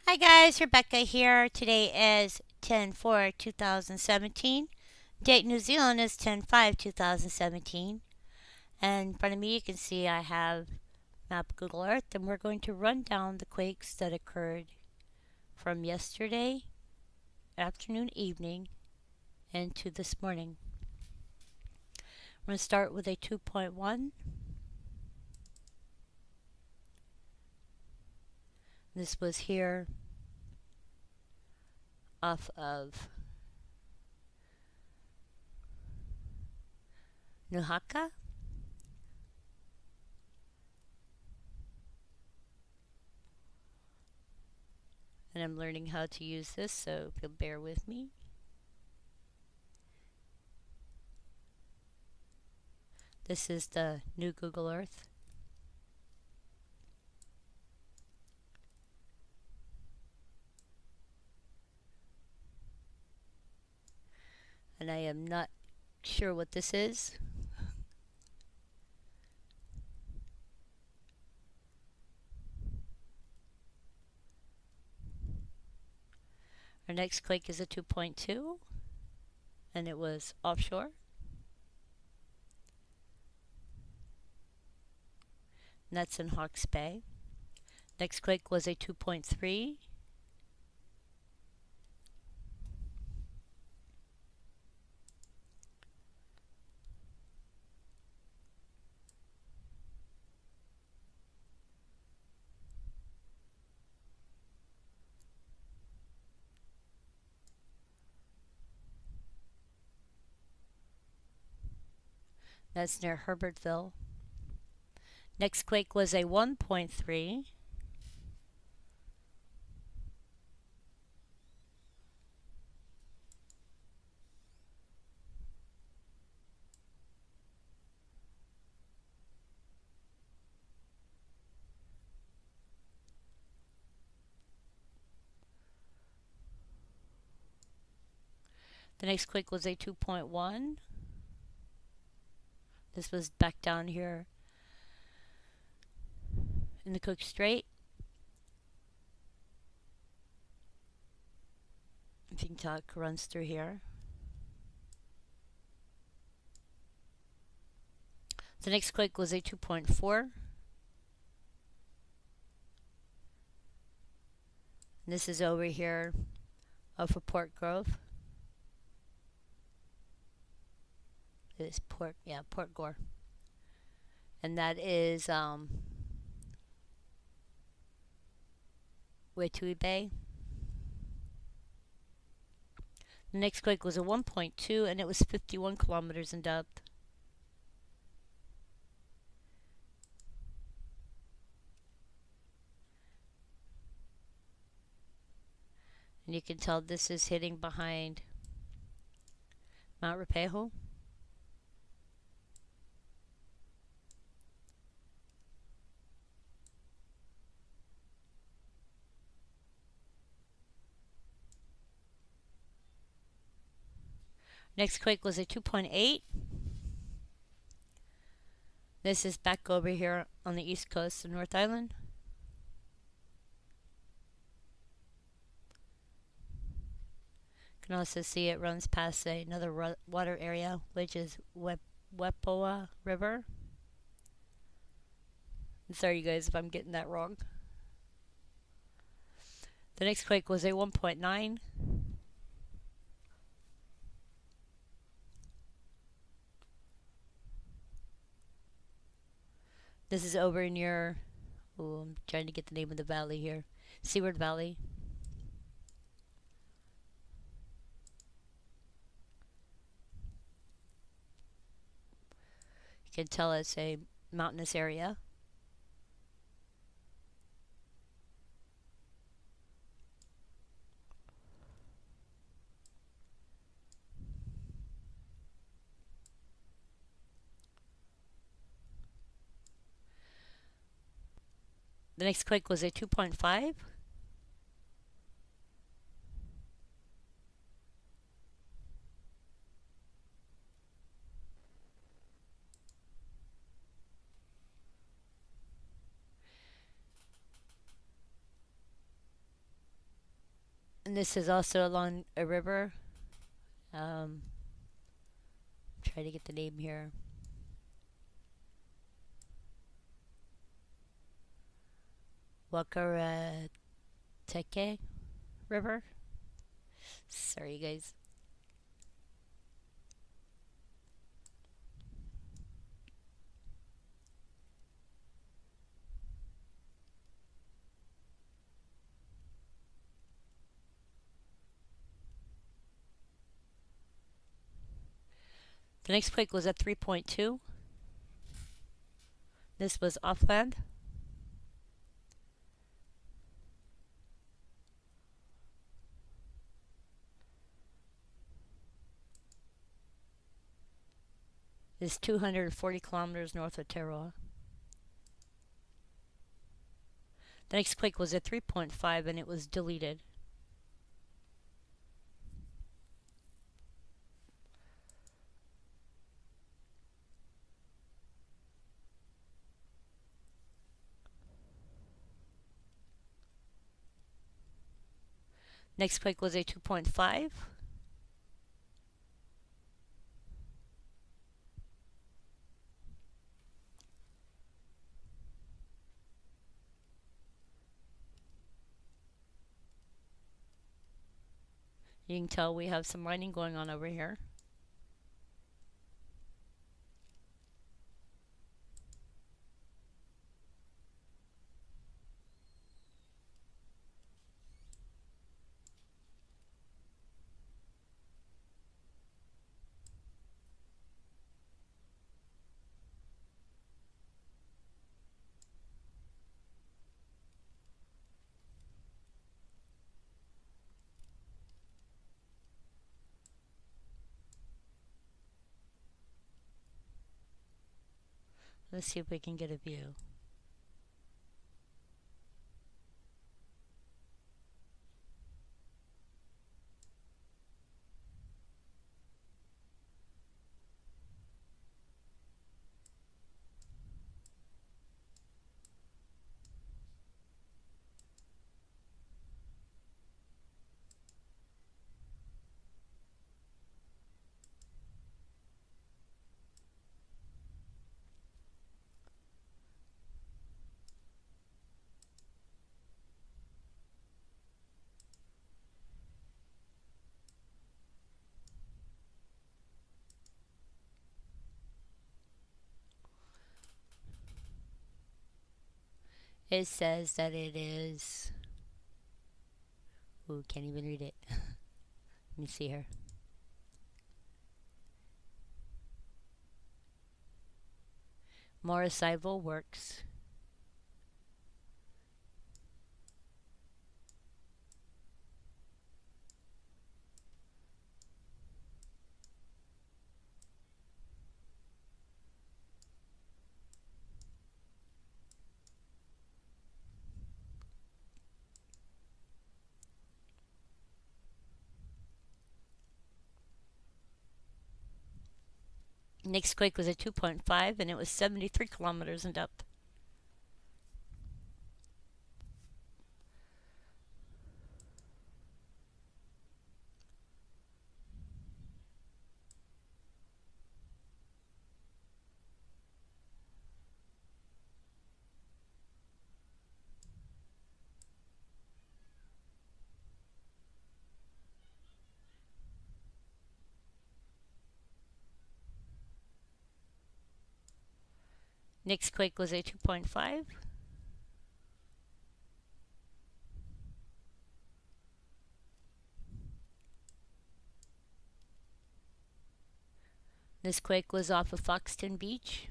Hi guys, Rebecca here. Today is 10/4/2017. Date New Zealand is 10/5/2017. And in front of me you can see I have map Google Earth, and we're going to run down the quakes that occurred from yesterday afternoon, evening, into this morning. We're going to start with a 2.1. This was here off of Nuhaka. And I'm learning how to use this, so if you'll bear with me. This is the new Google Earth. And I am not sure what this is. Our next quake is a 2.2, and it was offshore. And that's in Hawke's Bay. Next quake was a 2.3. That's near Herbertville. Next quake was a 1.3. The next quake was a 2.1. This was back down here in the Cook Strait. I think it runs through here. The next quake was a 2.4. This is over here off of Port Grove. It is Port Gore. And that is Waitui Bay. The next quake was a 1.2, and it was 51 kilometers in depth. And you can tell this is hitting behind Mount Ruapehu. Next quake was a 2.8. This is back over here on the east coast of North Island. You can also see it runs past another water area, which is Wepoa River. I'm sorry, you guys, if I'm getting that wrong. The next quake was a 1.9. This is over near, I'm trying to get the name of the valley here, Seward Valley. You can tell it's a mountainous area. The next quake was a 2.5. this is also along a river. Try to get the name here. Wakarateke River. Sorry, you guys. The next quake was at 3.2. This was offland. This is 240 kilometers north of Teroa. The next quake was at 3.5 and it was deleted. Next quake was a 2.5. You can tell we have some mining going on over here. Let's see if we can get a view. It says that it is... Ooh, can't even read it. Let me see here. Morrisiville Works. Next quake was a 2.5 and it was 73 kilometers in depth. Next quake was a 2.5. This quake was off of Foxton Beach.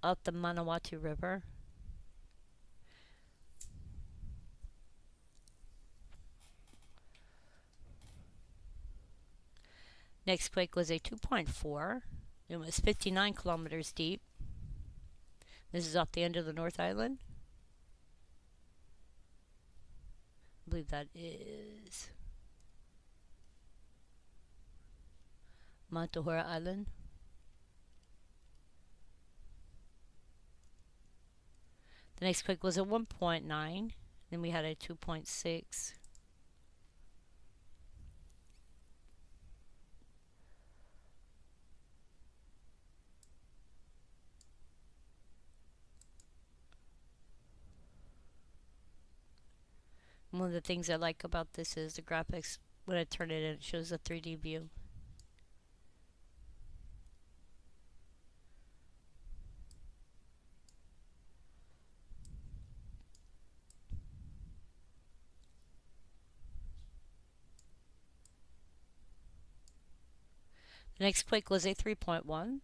Up the Manawatu River. Next quake was a 2.4. It was 59 kilometers deep. This is off the end of the North Island. I believe that is... Matahora Island. The next quake was a 1.9. Then we had a 2.6. One of the things I like about this is the graphics. When I turn it in, it shows a 3D view. The next quake was a 3.1.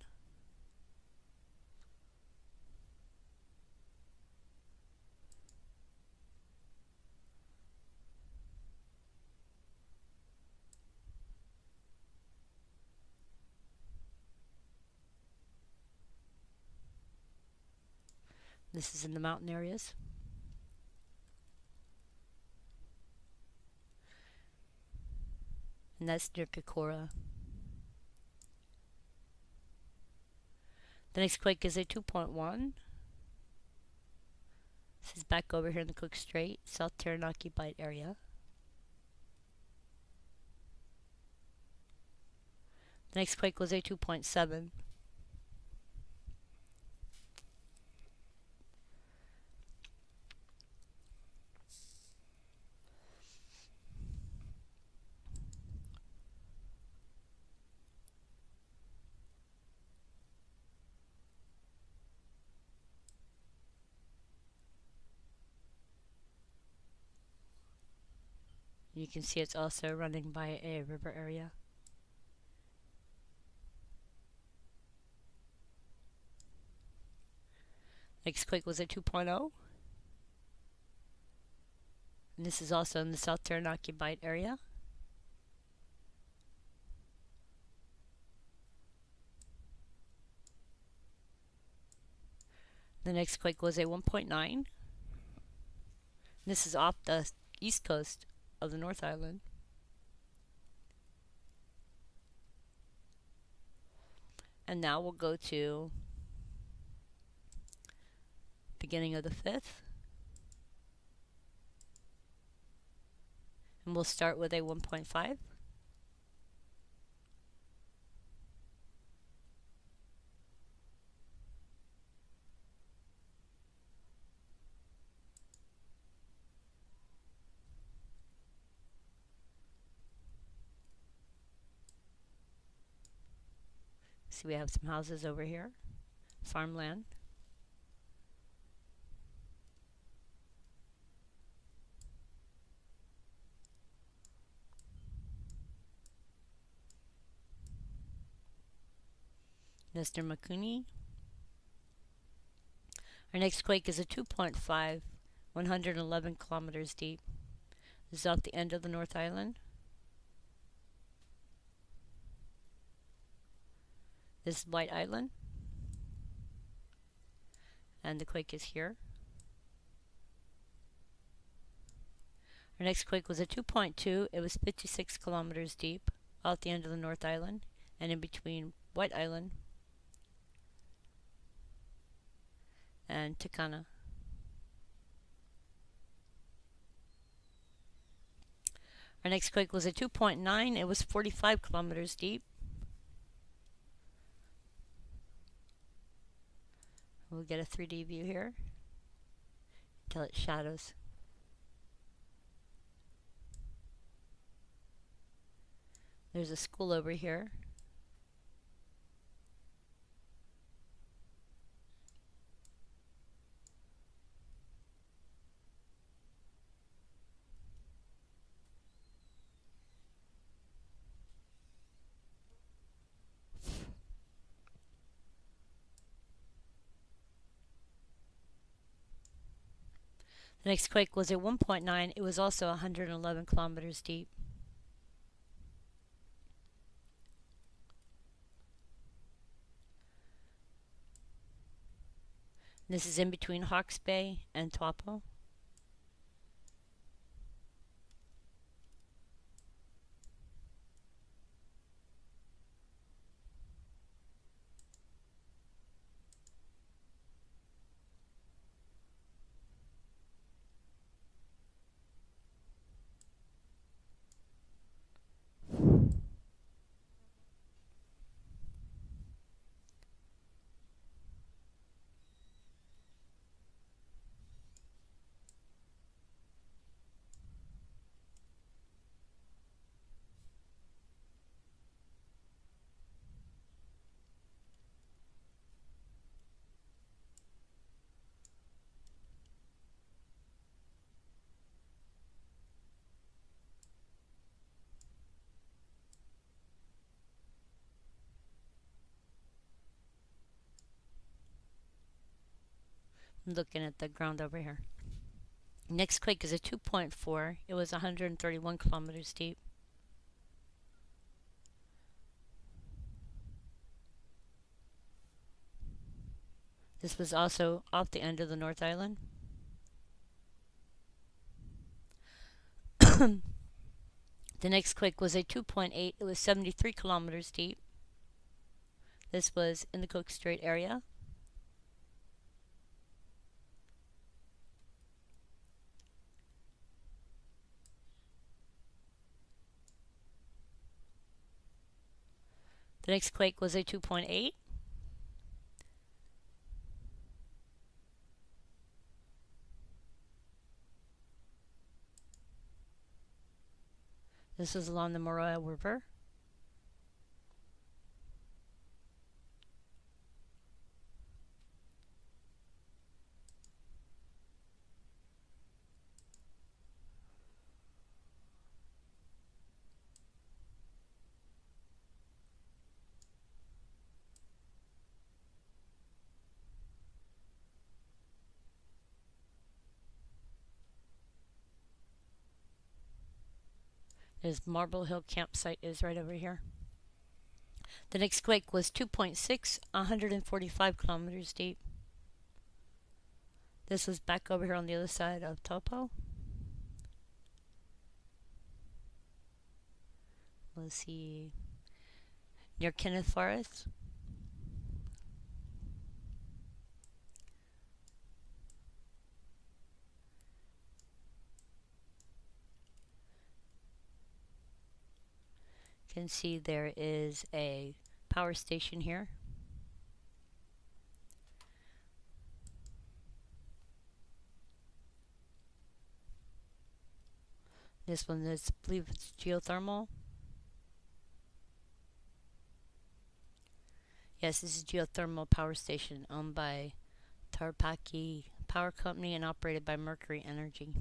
This is in the mountain areas. And that's near Kokora. The next quake is a 2.1. This is back over here in the Cook Strait, South Taranaki Bight area. The next quake was a 2.7. You can see it's also running by a river area. Next quake was a 2.0. And this is also in the South Taranaki Bight area. The next quake was a 1.9. This is off the east coast of the North Island. And now we'll go to beginning of the 5th. And we'll start with a 1.5. See, we have some houses over here, farmland. Mr. Makuni. Our next quake is a 2.5, 111 kilometers deep. This is off the end of the North Island. This is White Island. And the quake is here. Our next quake was a 2.2. It was 56 kilometers deep, off the end of the North Island, and in between White Island and Takana. Our next quake was a 2.9. It was 45 kilometers deep. We'll get a 3D view here until it shadows. There's a school over here. The next quake was a 1.9. It was also 111 kilometers deep. This is in between Hawke's Bay and Taupo. looking at the ground over here. Next quake is a 2.4. It was 131 kilometers deep. This was also off the end of the North Island. The next quake was a 2.8. It was 73 kilometers deep. This was in the Cook Strait area. The next quake was a 2.8. This is along the Moroa River. His Marble Hill campsite is right over here. The next quake was 2.6, 145 kilometers deep. This was back over here on the other side of Topo. Let's see, near Kenneth Forest. You can see there is a power station here. This one is, I believe it's geothermal. Yes, this is geothermal power station owned by Tarpaki Power Company and operated by Mercury Energy.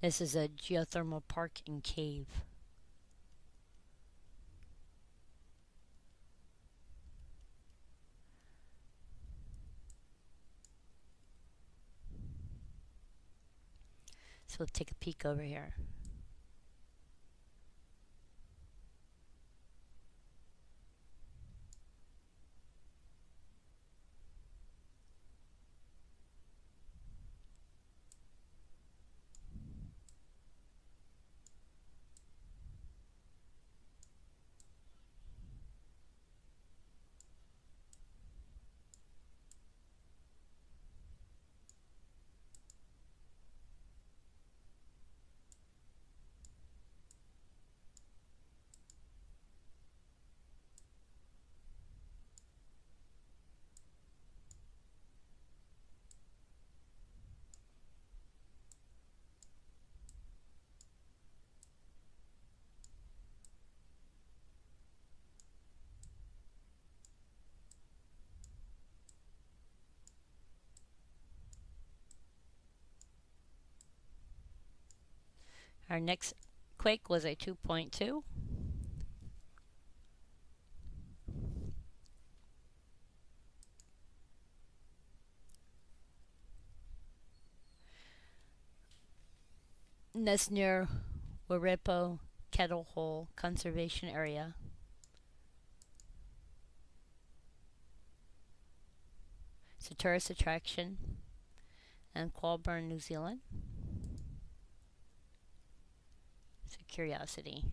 This is a geothermal park and cave. So we'll take a peek over here. Our next quake was a 2.2. And that's near Warepo Kettle Hole Conservation Area. It's a tourist attraction in Qualburn, New Zealand. It's a curiosity.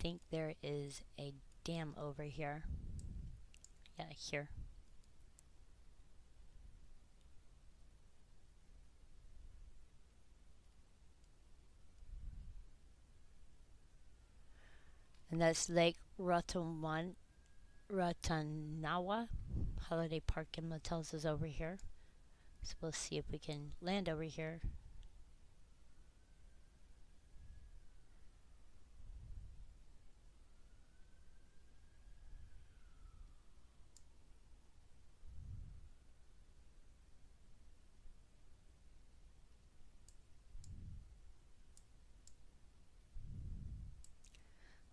think there is a dam over here. Yeah, here. And that's Lake Ratanawa. Holiday Park and Motels is over here. So we'll see if we can land over here.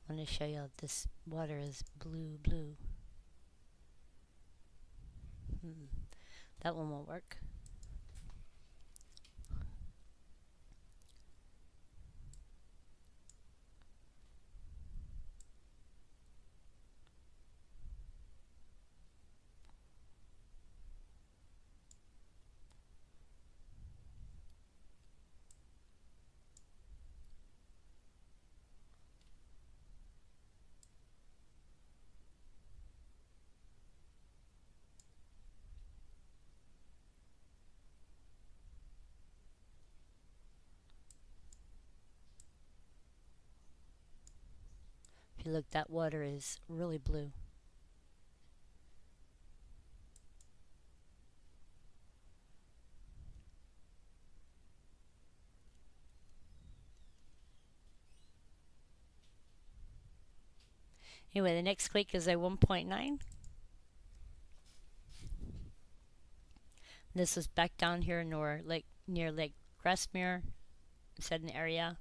I want to show you this water is blue. That one won't work. If you look, that water is really blue. Anyway, the next quake is a 1.9. This is back down here near Lake Grasmere, Seddon area.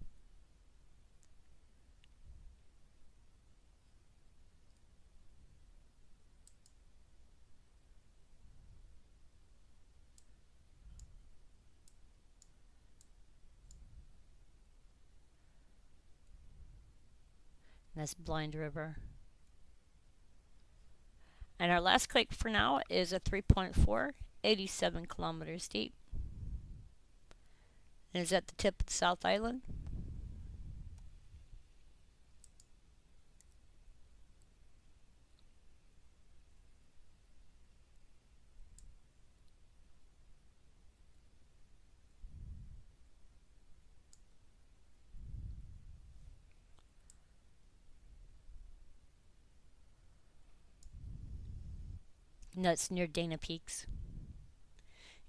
And that's Blind River. And our last quake for now is a 3.4, 87 kilometers deep. And it's at the tip of the South Island. And that's near Dana Peaks.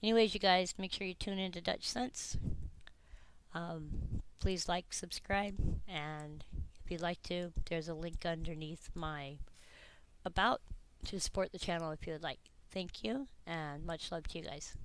Anyways, you guys, make sure you tune into Dutch Sense. Please like, subscribe, and if you'd like to, there's a link underneath my about to support the channel if you would like. Thank you, and much love to you guys.